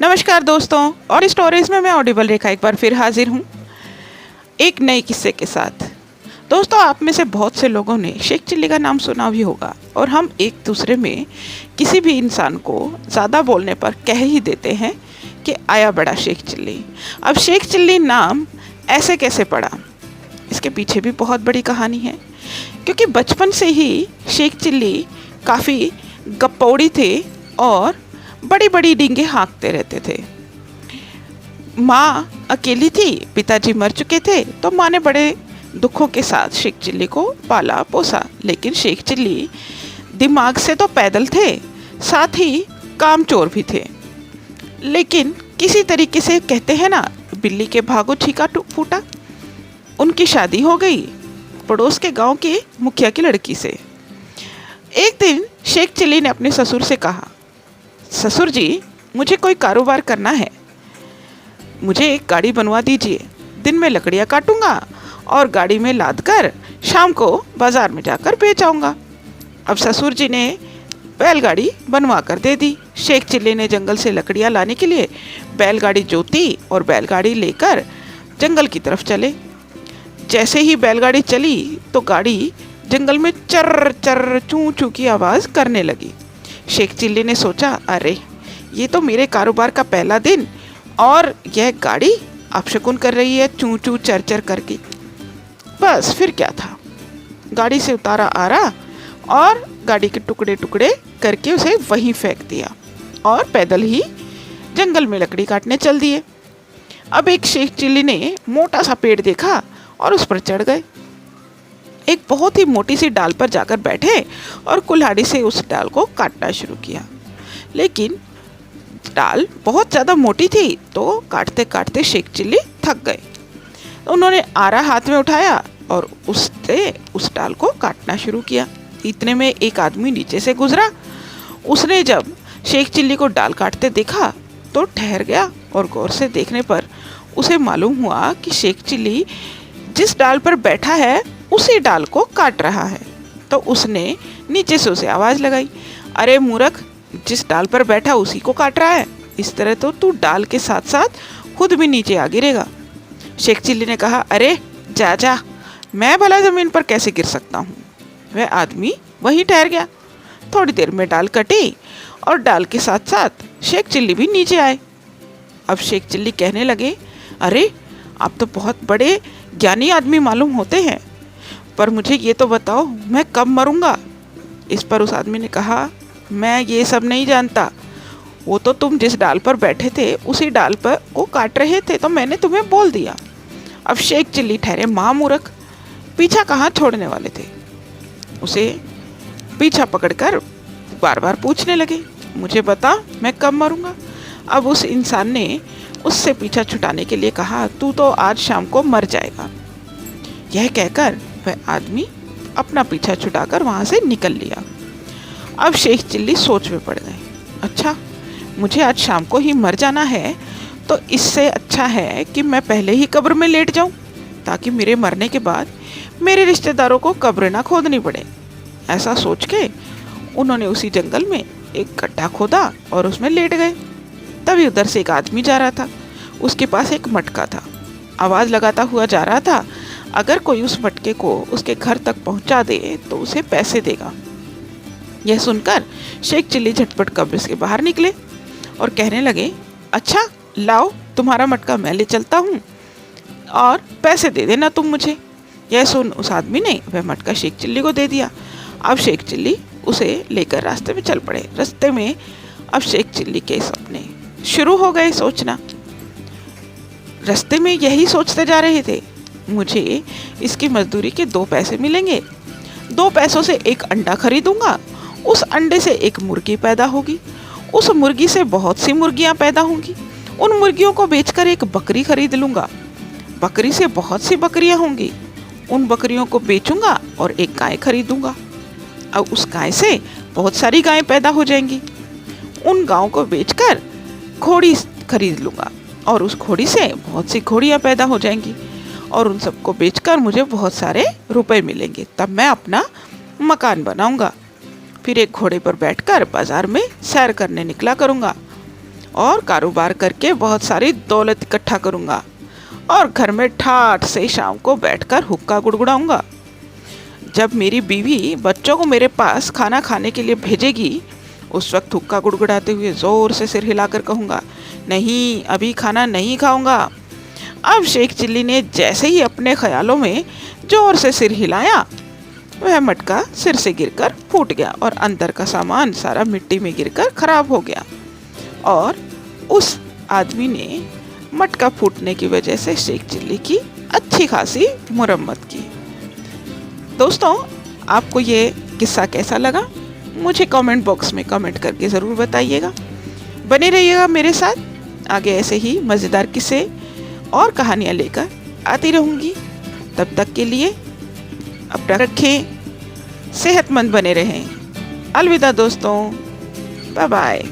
नमस्कार दोस्तों, और स्टोरीज में मैं ऑडिबल रेखा एक बार फिर हाजिर हूँ एक नए किस्से के साथ। दोस्तों, आप में से बहुत से लोगों ने शेख चिल्ली का नाम सुना भी होगा और हम एक दूसरे में किसी भी इंसान को ज़्यादा बोलने पर कह ही देते हैं कि आया बड़ा शेख चिल्ली। अब शेख चिल्ली नाम ऐसे कैसे पड़ा, इसके पीछे भी बहुत बड़ी कहानी है। क्योंकि बचपन से ही शेख चिल्ली काफ़ी गप्पौड़ी थे और बड़ी बड़ी डींगे हाँकते रहते थे। माँ अकेली थी, पिताजी मर चुके थे, तो माँ ने बड़े दुखों के साथ शेख चिल्ली को पाला पोसा। लेकिन शेख चिल्ली दिमाग से तो पैदल थे, साथ ही कामचोर भी थे। लेकिन किसी तरीके से, कहते हैं ना, बिल्ली के भागो छीका फूटा, उनकी शादी हो गई पड़ोस के गांव के मुखिया की लड़की से। एक दिन शेख चिल्ली ने अपने ससुर से कहा, ससुर जी, मुझे कोई कारोबार करना है, मुझे एक गाड़ी बनवा दीजिए। दिन में लकड़ियाँ काटूंगा और गाड़ी में लाद कर शाम को बाजार में जाकर बेच आऊँगा। अब ससुर जी ने बैलगाड़ी बनवा कर दे दी। शेख चिल्ली ने जंगल से लकड़ियाँ लाने के लिए बैलगाड़ी जोती और बैलगाड़ी लेकर जंगल की तरफ चले। जैसे ही बैलगाड़ी चली तो गाड़ी जंगल में चर्र चर्र चूं चूं की आवाज़ करने लगी। शेख चिल्ली ने सोचा, अरे ये तो मेरे कारोबार का पहला दिन और यह गाड़ी अपशकुन कर रही है चूं चूं चर चर करके। बस फिर क्या था, गाड़ी से उतारा आरा और गाड़ी के टुकड़े टुकड़े करके उसे वहीं फेंक दिया और पैदल ही जंगल में लकड़ी काटने चल दिए। अब एक शेख चिल्ली ने मोटा सा पेड़ देखा और उस पर चढ़ गए। एक बहुत ही मोटी सी डाल पर जाकर बैठे और कुल्हाड़ी से उस डाल को काटना शुरू किया। लेकिन डाल बहुत ज़्यादा मोटी थी, तो काटते काटते शेख चिल्ली थक गए। उन्होंने आरा हाथ में उठाया और उससे उस डाल को काटना शुरू किया। इतने में एक आदमी नीचे से गुजरा। उसने जब शेख चिल्ली को डाल काटते देखा तो ठहर गया और गौर से देखने पर उसे मालूम हुआ कि शेख चिल्ली जिस डाल पर बैठा है उसी डाल को काट रहा है। तो उसने नीचे से उसे आवाज़ लगाई, अरे मूर्ख, जिस डाल पर बैठा उसी को काट रहा है, इस तरह तो तू डाल के साथ साथ खुद भी नीचे आ गिरेगा। शेख चिल्ली ने कहा, अरे जा जा, मैं भला ज़मीन पर कैसे गिर सकता हूँ। वह आदमी वहीं ठहर गया। थोड़ी देर में डाल कटी और डाल के साथ साथ शेख चिल्ली भी नीचे आए। अब शेख चिल्ली कहने लगे, अरे आप तो बहुत बड़े ज्ञानी आदमी मालूम होते हैं, पर मुझे ये तो बताओ मैं कब मरूंगा। इस पर उस आदमी ने कहा, मैं ये सब नहीं जानता, वो तो तुम जिस डाल पर बैठे थे उसी डाल पर को काट रहे थे तो मैंने तुम्हें बोल दिया। अब शेख चिल्ली ठहरे महामूर्ख, पीछा कहाँ छोड़ने वाले थे। उसे पीछा पकड़कर बार बार पूछने लगे, मुझे बता मैं कब मरूंगा। अब उस इंसान ने उससे पीछा छुटाने के लिए कहा, तू तो आज शाम को मर जाएगा। यह कहकर वह आदमी अपना पीछा छुटाकर वहाँ से निकल लिया। अब शेख चिल्ली सोच में पड़ गए, अच्छा मुझे आज शाम को ही मर जाना है, तो इससे अच्छा है कि मैं पहले ही कब्र में लेट जाऊं, ताकि मेरे मरने के बाद मेरे रिश्तेदारों को कब्र ना खोदनी पड़े। ऐसा सोच के उन्होंने उसी जंगल में एक गड्ढा खोदा और उसमें लेट गए। तभी उधर से एक आदमी जा रहा था, उसके पास एक मटका था। आवाज़ लगाता हुआ जा रहा था, अगर कोई उस मटके को उसके घर तक पहुंचा दे तो उसे पैसे देगा। यह सुनकर शेख चिल्ली झटपट कब्र से बाहर निकले और कहने लगे, अच्छा लाओ, तुम्हारा मटका मैं ले चलता हूँ और पैसे दे देना तुम मुझे। यह सुन उस आदमी ने वह मटका शेख चिल्ली को दे दिया। अब शेख चिल्ली उसे लेकर रास्ते में चल पड़े। रास्ते में अब शेख चिल्ली के सपने शुरू हो गए सोचना। रास्ते में यही सोचते जा रहे थे, मुझे इसकी मजदूरी के 2 पैसे मिलेंगे, 2 पैसों से एक अंडा खरीदूंगा, उस अंडे से एक मुर्गी पैदा होगी, उस मुर्गी से बहुत सी मुर्गियां पैदा होंगी, उन मुर्गियों को बेचकर एक बकरी खरीद लूंगा, बकरी से बहुत सी बकरियां होंगी, उन बकरियों को बेचूंगा और एक गाय खरीदूंगा। अब उस गाय से बहुत सारी गायें पैदा हो जाएंगी, उन गायों को बेचकर घोड़ी खरीद लूंगा और उस घोड़ी से बहुत सी घोड़ियां पैदा हो जाएंगी और उन सबको बेचकर मुझे बहुत सारे रुपए मिलेंगे। तब मैं अपना मकान बनाऊंगा, फिर एक घोड़े पर बैठकर बाजार में सैर करने निकला करूंगा और कारोबार करके बहुत सारी दौलत इकट्ठा करूँगा और घर में ठाठ से शाम को बैठकर हुक्का गुड़गुड़ाऊँगा। जब मेरी बीवी बच्चों को मेरे पास खाना खाने के लिए भेजेगी, उस वक्त हुक्का गुड़गुड़ाते हुए ज़ोर से सिर हिलाकर कहूँगा, नहीं अभी खाना नहीं खाऊँगा। अब शेख चिल्ली ने जैसे ही अपने ख्यालों में जोर से सिर हिलाया, वह मटका सिर से गिरकर फूट गया और अंदर का सामान सारा मिट्टी में गिरकर खराब हो गया। और उस आदमी ने मटका फूटने की वजह से शेख चिल्ली की अच्छी खासी मुरम्मत की। दोस्तों, आपको ये किस्सा कैसा लगा? मुझे कमेंट बॉक्स में कमेंट करके ज़रूर बताइएगा। बने रहिएगा मेरे साथ, आगे ऐसे ही मज़ेदार किस्से और कहानियाँ लेकर आती रहूँगी। तब तक के लिए अपना रखें, सेहतमंद बने रहें। अलविदा दोस्तों, बाय बाय।